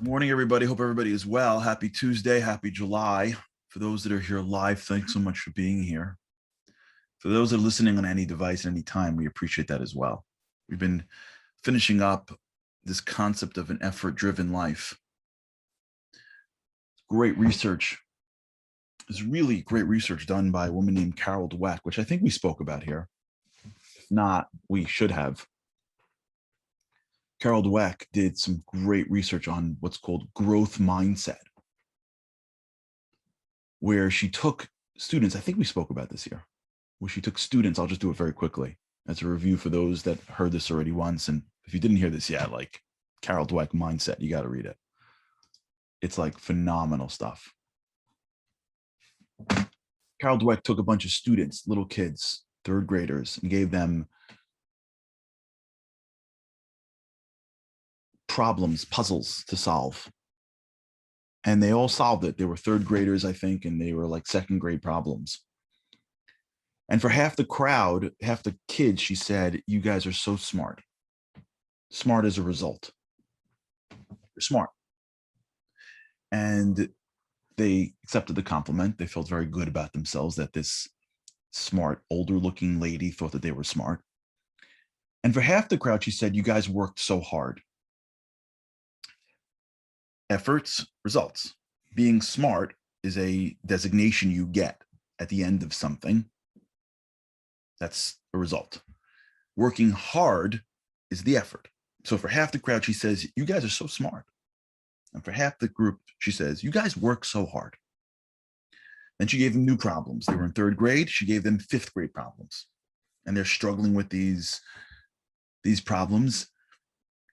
Morning, everybody. Hope everybody is well. Happy Tuesday. Happy July. For those that are here live, thanks so much for being here. For those that are listening on any device, any time, we appreciate that as well. We've been finishing up this concept of an effort-driven life. Great research. There's really great research done by a woman named Carol Dweck, which I think we spoke about here. If not, we should have. Carol Dweck did some great research on what's called growth mindset, where she took students, I think we spoke about this here, where she took students, I'll just do it very quickly as a review for those that heard this already once. And if you didn't hear this yet, like Carol Dweck mindset, you got to read it. It's like phenomenal stuff. Carol Dweck took a bunch of students, little kids, third graders, and gave them problems, puzzles to solve. And they all solved it. They were third graders, I think, and they were like second grade problems. And for half the crowd, half the kids, she said, you guys are so smart. Smart as a result. You're smart. And they accepted the compliment. They felt very good about themselves that this smart, older looking lady thought that they were smart. And for half the crowd, she said, you guys worked so hard. Efforts, results. Being smart is a designation you get at the end of something. That's a result. Working hard is the effort. So for half the crowd, she says, you guys are so smart. And for half the group, she says, you guys work so hard. Then she gave them new problems. They were in third grade. She gave them fifth grade problems. And they're struggling with these problems.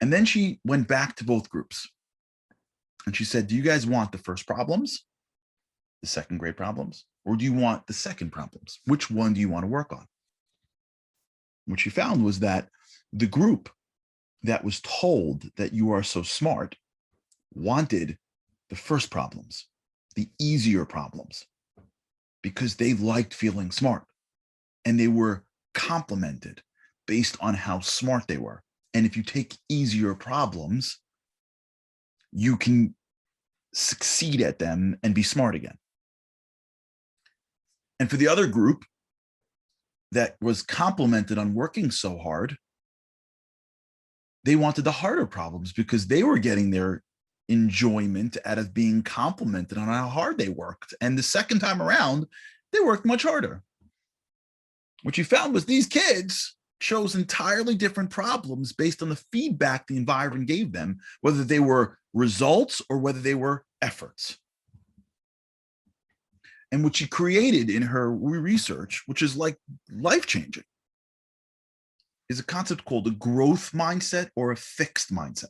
And then she went back to both groups. And she said, do you guys want the first problems, the second grade problems, or do you want the second problems? Which one do you want to work on? What she found was that the group that was told that you are so smart wanted the first problems, the easier problems, because they liked feeling smart and they were complimented based on how smart they were. And if you take easier problems, you can succeed at them and be smart again. And for the other group that was complimented on working so hard, they wanted the harder problems because they were getting their enjoyment out of being complimented on how hard they worked. And the second time around, they worked much harder. What you found was these kids chose entirely different problems based on the feedback the environment gave them, whether they were results or whether they were efforts. And what she created in her research, which is like life-changing, is a concept called a growth mindset or a fixed mindset.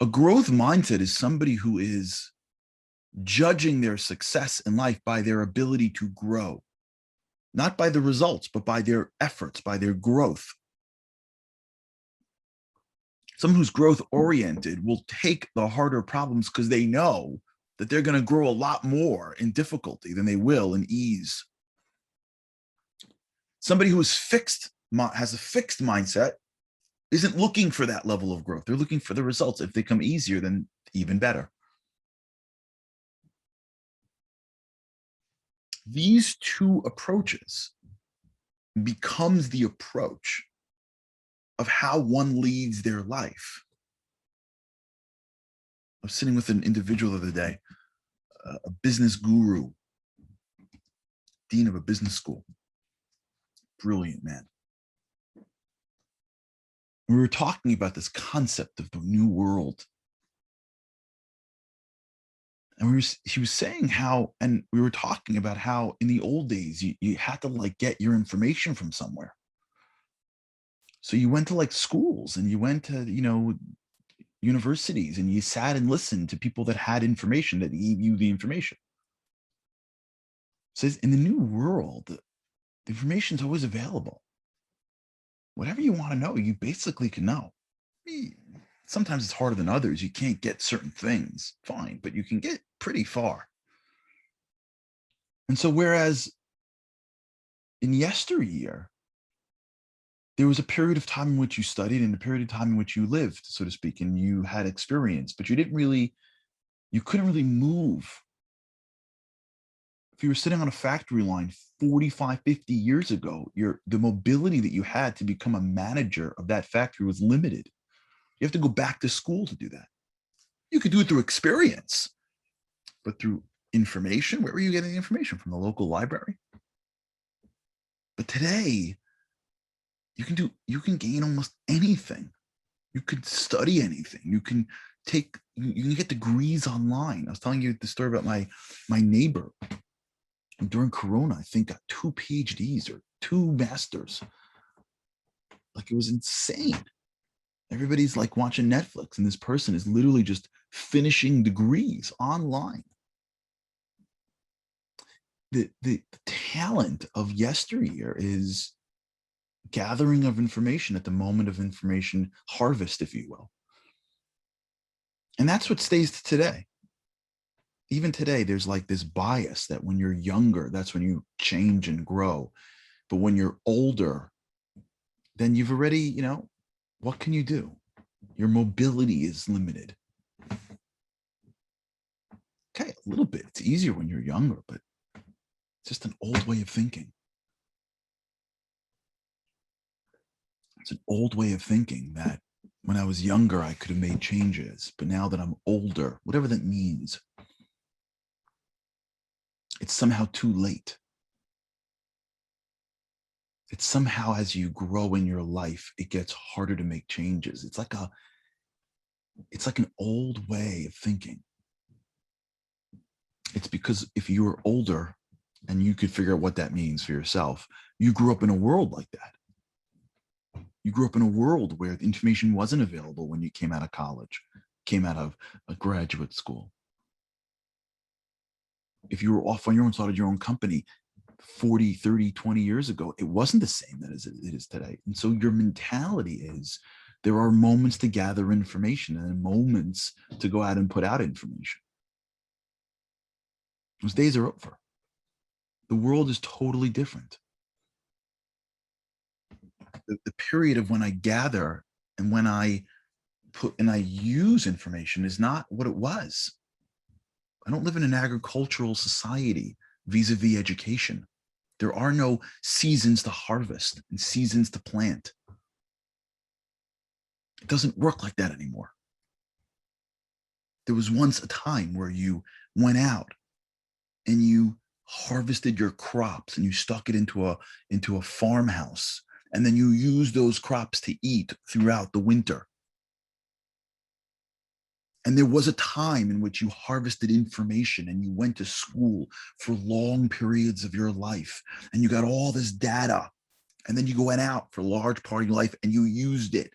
A growth mindset is somebody who is judging their success in life by their ability to grow, not by the results, but by their efforts, by their growth. Someone who's growth oriented will take the harder problems because they know that they're going to grow a lot more in difficulty than they will in ease. Somebody who is fixed, has a fixed mindset, isn't looking for that level of growth. They're looking for the results. If they come easier, then even better. These two approaches becomes the approach of how one leads their life. I was sitting with an individual the other day, a business guru, dean of a business school. Brilliant man. We were talking about this concept of the new world. And he was saying how, and we were talking about how in the old days, you had to like get your information from somewhere. So you went to like schools and you went to, universities and you sat and listened to people that had information that gave you the information. It says in the new world, the information is always available. Whatever you want to know, you basically can know. Sometimes it's harder than others. You can't get certain things, fine, but you can get pretty far. And so whereas in yesteryear, there was a period of time in which you studied and a period of time in which you lived, so to speak, and you had experience, but you couldn't really move. If you were sitting on a factory line 45, 50 years ago, the mobility that you had to become a manager of that factory was limited. You have to go back to school to do that. You could do it through experience, but through information, where were you getting the information? From the local library? But today, you can gain almost anything. You could study anything. You can get degrees online. I was telling you the story about my neighbor. During Corona, I think got 2 PhDs or 2 masters. Like, it was insane. Everybody's like watching Netflix, and this person is literally just finishing degrees online. The talent of yesteryear is gathering of information at the moment of information harvest, if you will. And that's what stays to today. Even today, there's like this bias that when you're younger, that's when you change and grow. But when you're older, then you've already, what can you do? Your mobility is limited. Okay, a little bit. It's easier when you're younger, but it's just an old way of thinking. It's an old way of thinking that when I was younger, I could have made changes. But now that I'm older, whatever that means, it's somehow too late. It's somehow, as you grow in your life, it gets harder to make changes. It's like an old way of thinking. It's because if you were older and you could figure out what that means for yourself, you grew up in a world like that. You grew up in a world where the information wasn't available when you came out of college, came out of a graduate school. If you were off on your own, started your own company 40, 30, 20 years ago, it wasn't the same as it is today. And so your mentality is there are moments to gather information and moments to go out and put out information. Those days are over. The world is totally different. The period of when I gather and when I use information is not what it was. I don't live in an agricultural society vis-a-vis education. There are no seasons to harvest and seasons to plant. It doesn't work like that anymore. There was once a time where you went out and you harvested your crops and you stuck it into a farmhouse, and then you used those crops to eat throughout the winter. And there was a time in which you harvested information and you went to school for long periods of your life and you got all this data, and then you went out for a large part of your life and you used it.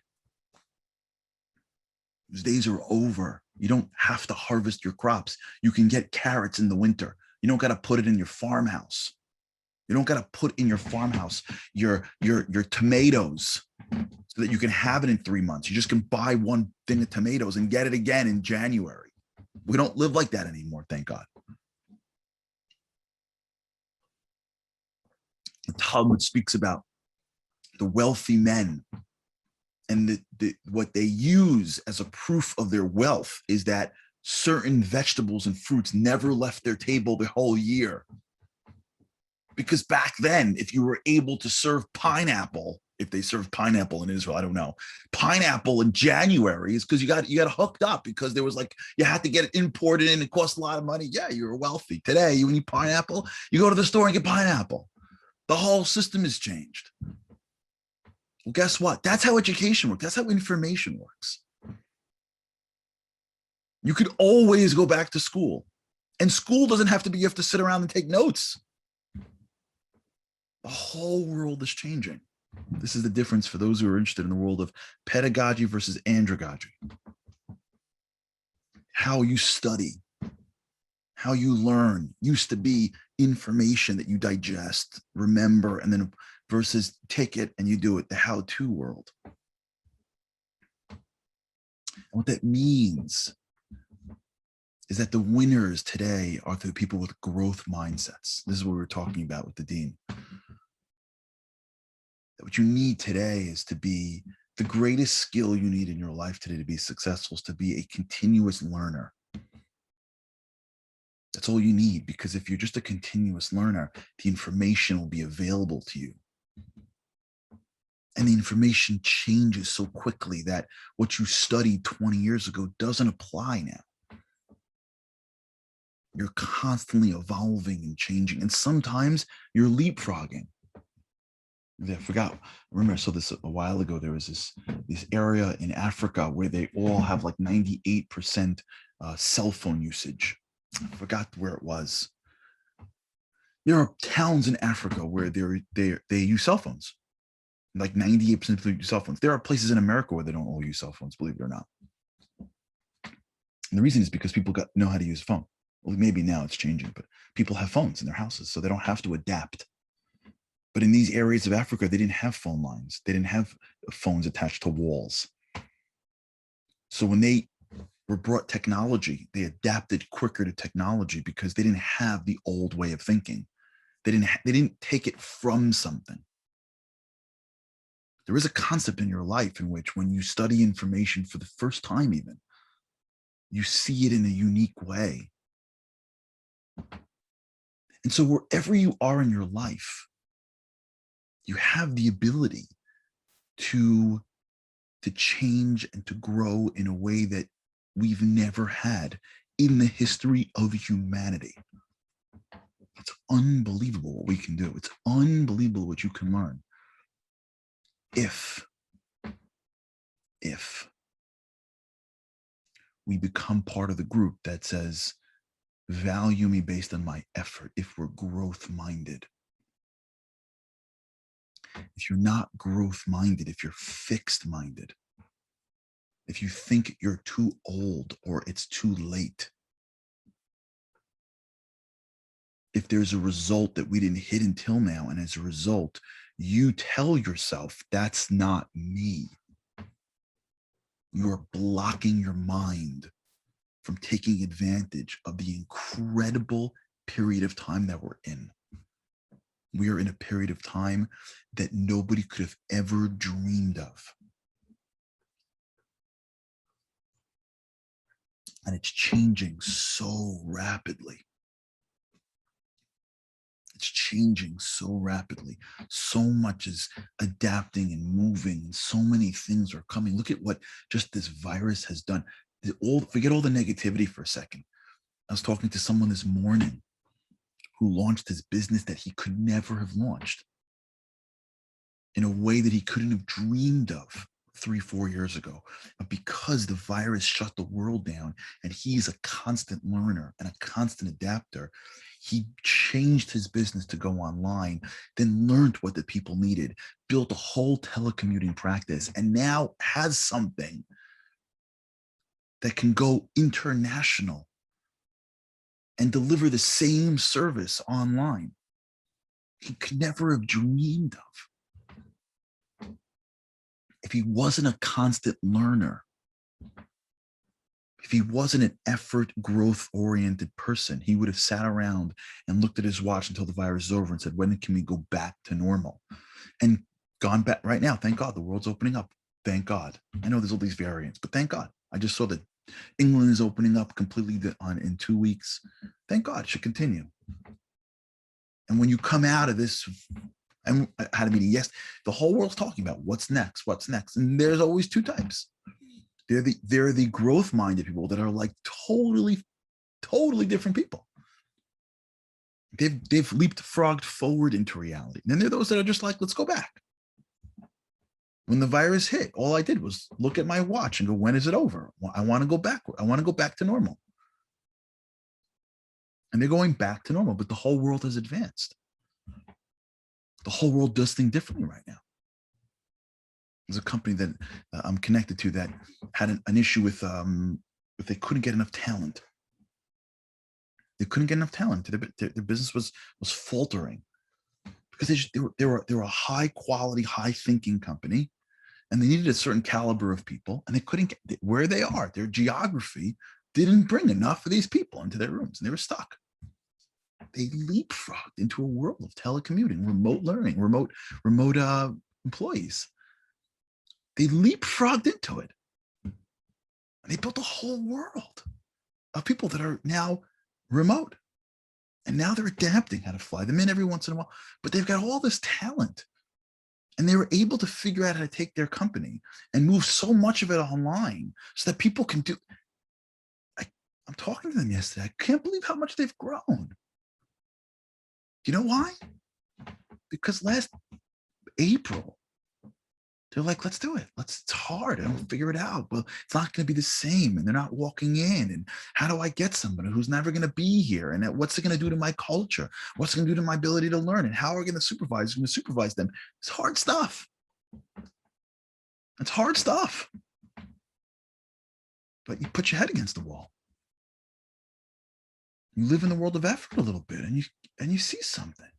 Those days are over. You don't have to harvest your crops. You can get carrots in the winter. You don't got to put it in your farmhouse. You don't got to put in your farmhouse your tomatoes so that you can have it in 3 months. You just can buy one thing of tomatoes and get it again in January. We don't live like that anymore, thank God. The Talmud speaks about the wealthy men, and what they use as a proof of their wealth is that certain vegetables and fruits never left their table the whole year. Because back then, if you were able to serve pineapple, if they served pineapple in Israel, I don't know, pineapple in January is because you got hooked up, because there was you had to get it imported and it cost a lot of money. Yeah, you were wealthy. Today, you need pineapple, you go to the store and get pineapple. The whole system has changed. Well, guess what? That's how education works. That's how information works. You could always go back to school. And school doesn't have to be, you have to sit around and take notes. The whole world is changing. This is the difference for those who are interested in the world of pedagogy versus andragogy. How you study, how you learn used to be information that you digest, remember, and then versus take it and you do it, the how-to world. And what that means is that the winners today are the people with growth mindsets. This is what we were talking about with the dean. That what you need today is to be the greatest skill you need in your life today to be successful is to be a continuous learner. That's all you need, because if you're just a continuous learner, the information will be available to you. And the information changes so quickly that what you studied 20 years ago doesn't apply now. You're constantly evolving and changing. And sometimes you're leapfrogging. I forgot. Remember, I saw this a while ago. There was this area in Africa where they all have like 98% cell phone usage. I forgot where it was. There are towns in Africa where they use cell phones. Like 98% of people use cell phones. There are places in America where they don't all use cell phones, believe it or not. And the reason is because people know how to use a phone. Well, maybe now it's changing, but people have phones in their houses, so they don't have to adapt. But in these areas of Africa, they didn't have phone lines. They didn't have phones attached to walls. So when they were brought technology, they adapted quicker to technology because they didn't have the old way of thinking. They didn't take it from something. There is a concept in your life in which when you study information for the first time even, you see it in a unique way. And so wherever you are in your life, you have the ability to change and to grow in a way that we've never had in the history of humanity. It's unbelievable what we can do. It's unbelievable what you can learn. If we become part of the group that says, value me based on my effort, if we're growth minded. If you're not growth minded, if you're fixed minded, if you think you're too old or it's too late, if there's a result that we didn't hit until now, and as a result, you tell yourself, that's not me, you're blocking your mind from taking advantage of the incredible period of time that we're in. We are in a period of time that nobody could have ever dreamed of. And it's changing so rapidly. It's changing so rapidly. So much is adapting and moving, and so many things are coming. Look at what just this virus has done. Forget all the negativity for a second. I was talking to someone this morning who launched his business that he could never have launched in a way that he couldn't have dreamed of 3-4 years ago. But because the virus shut the world down and he's a constant learner and a constant adapter, he changed his business to go online, then learned what the people needed, built a whole telecommuting practice, and now has something that can go international and deliver the same service online he could never have dreamed of. If he wasn't a constant learner, if he wasn't an effort growth-oriented person, he would have sat around and looked at his watch until the virus is over and said, when can we go back to normal? And gone back right now. Thank God the world's opening up. Thank God. I know there's all these variants, but thank God. I just saw that England is opening up completely in 2 weeks. Thank God, it should continue. And when you come out of this, and I had a meeting yesterday, the whole world's talking about what's next. And there's always two types. They're the growth-minded people that are like totally different people. They've leapfrogged forward into reality. And then there are those that are just like, let's go back. When the virus hit, all I did was look at my watch and go, when is it over? I want to go back. I want to go back to normal. And they're going back to normal, but the whole world has advanced. The whole world does things differently right now. There's a company that I'm connected to that had an issue with they couldn't get enough talent. They couldn't get enough talent. Their business was faltering because they were a high quality, high thinking company, and they needed a certain caliber of people, and they couldn't get where they are. Their geography didn't bring enough of these people into their rooms, and they were stuck. They leapfrogged into a world of telecommuting, remote learning, remote employees. They leapfrogged into it. And they built a whole world of people that are now remote. And now they're adapting how to fly them in every once in a while. But they've got all this talent. And they were able to figure out how to take their company and move so much of it online so that people can do. I'm talking to them yesterday. I can't believe how much they've grown. You know why? Because last April, they're like, let's do it. It's hard. I don't figure it out. Well, it's not going to be the same. And they're not walking in. And how do I get somebody who's never going to be here? And what's it going to do to my culture? What's it going to do to my ability to learn? And how are we going to supervise? Going to supervise them? It's hard stuff. It's hard stuff. But you put your head against the wall. You live in the world of effort a little bit, and you see something.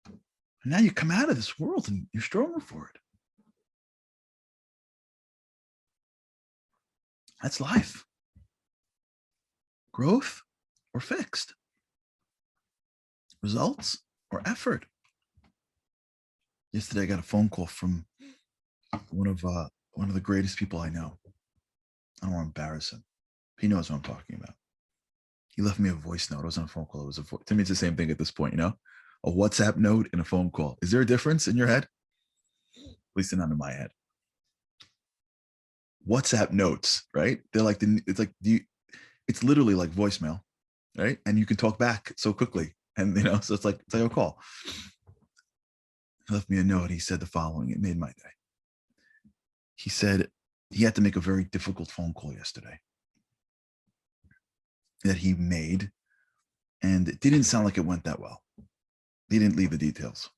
And now you come out of this world and you're stronger for it. That's life. Growth or fixed. Results or effort. Yesterday I got a phone call from one of the greatest people I know. I don't want to embarrass him. He knows what I'm talking about. He left me a voice note. It wasn't a phone call. To me, it's the same thing at this point, you know? A WhatsApp note and a phone call. Is there a difference in your head? At least not in my head. WhatsApp notes, right? They're like it's literally like voicemail, right? And you can talk back so quickly, and so it's like a call. He left me a note. He said the following. It made my day. He said he had to make a very difficult phone call yesterday that he made, and it didn't sound like it went that well. He didn't leave the details.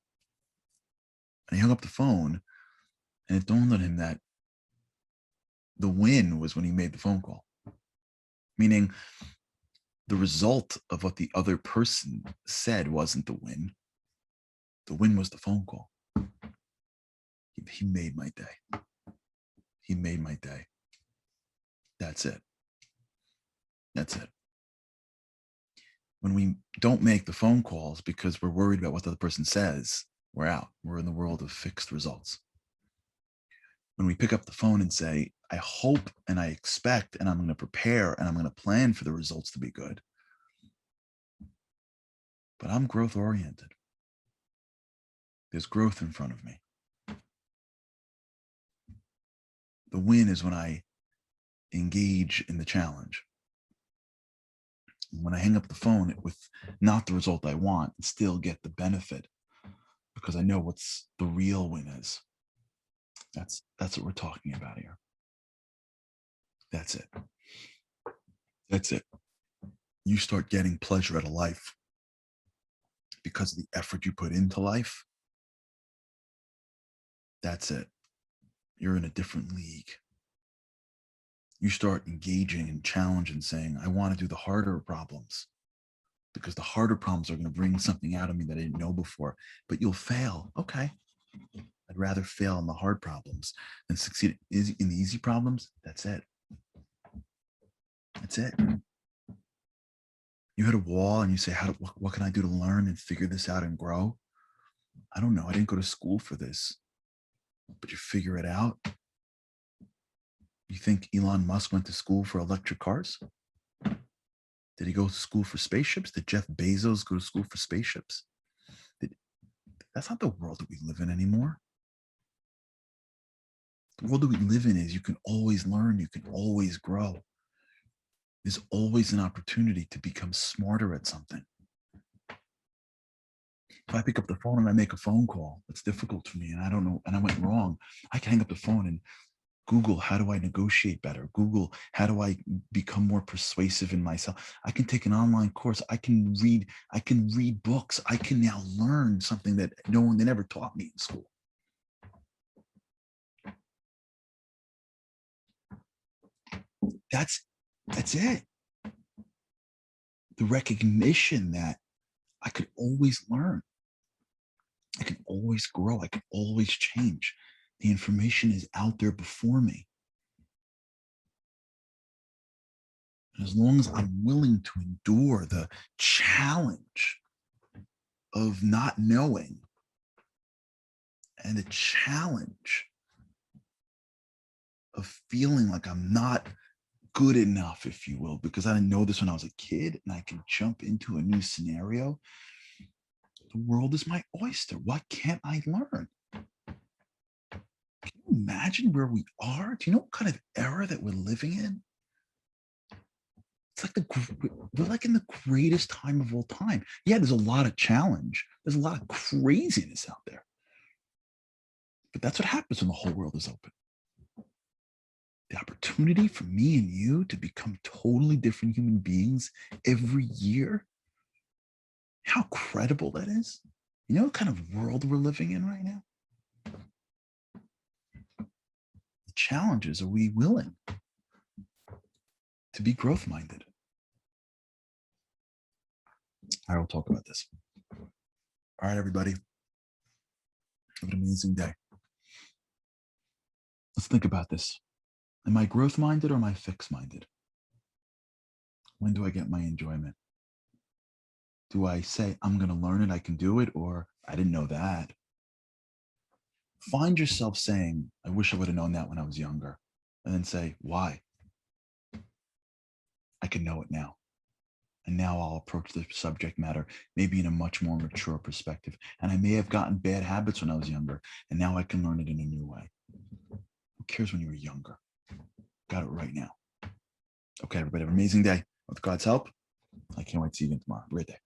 And he hung up the phone, and it dawned on him that the win was when he made the phone call. Meaning the result of what the other person said wasn't the win. The win was the phone call. He made my day. He made my day. That's it. That's it. When we don't make the phone calls because we're worried about what the other person says, we're out. We're in the world of fixed results. When we pick up the phone and say, I hope and I expect and I'm going to prepare and I'm going to plan for the results to be good, but I'm growth oriented. There's growth in front of me. The win is when I engage in the challenge. When I hang up the phone with not the result I want, and still get the benefit because I know what's the real win is. That's what we're talking about here. That's it. That's it. You start getting pleasure out of life because of the effort you put into life. That's it. You're in a different league. You start engaging in challenge and saying, I want to do the harder problems because the harder problems are going to bring something out of me that I didn't know before, but you'll fail. Okay. I'd rather fail in the hard problems than succeed in the easy problems. That's it. That's it. You hit a wall and you say, what can I do to learn and figure this out and grow? I don't know. I didn't go to school for this, but you figure it out. You think Elon Musk went to school for electric cars? Did he go to school for spaceships? Did Jeff Bezos go to school for spaceships? That's not the world that we live in anymore. The world that we live in is you can always learn, you can always grow. There's always an opportunity to become smarter at something. If I pick up the phone and I make a phone call, it's difficult for me and I don't know, and I went wrong, I can hang up the phone and Google, how do I negotiate better? Google, how do I become more persuasive in myself? I can take an online course. I can read books. I can now learn something that they never taught me in school. That's it. The recognition that I could always learn. I can always grow. I can always change. The information is out there before me. And as long as I'm willing to endure the challenge of not knowing, and the challenge of feeling like I'm not good enough, if you will, because I didn't know this when I was a kid and I can jump into a new scenario. The world is my oyster. What can't I learn? Can you imagine where we are? Do you know what kind of era that we're living in? It's like we're like in the greatest time of all time. Yeah, there's a lot of challenge. There's a lot of craziness out there. But that's what happens when the whole world is open. The opportunity for me and you to become totally different human beings every year. How credible that is. You know what kind of world we're living in right now? The challenges, are we willing to be growth minded? All right, we'll talk about this. All right, everybody. Have an amazing day. Let's think about this. Am I growth minded or am I fixed minded? When do I get my enjoyment? Do I say, I'm going to learn it, I can do it, or I didn't know that? Find yourself saying, I wish I would have known that when I was younger. And then say, why? I can know it now. And now I'll approach the subject matter maybe in a much more mature perspective. And I may have gotten bad habits when I was younger, and now I can learn it in a new way. Who cares when you were younger? Got it right now. Okay, everybody, have an amazing day. With God's help, I can't wait to see you again tomorrow. Great day.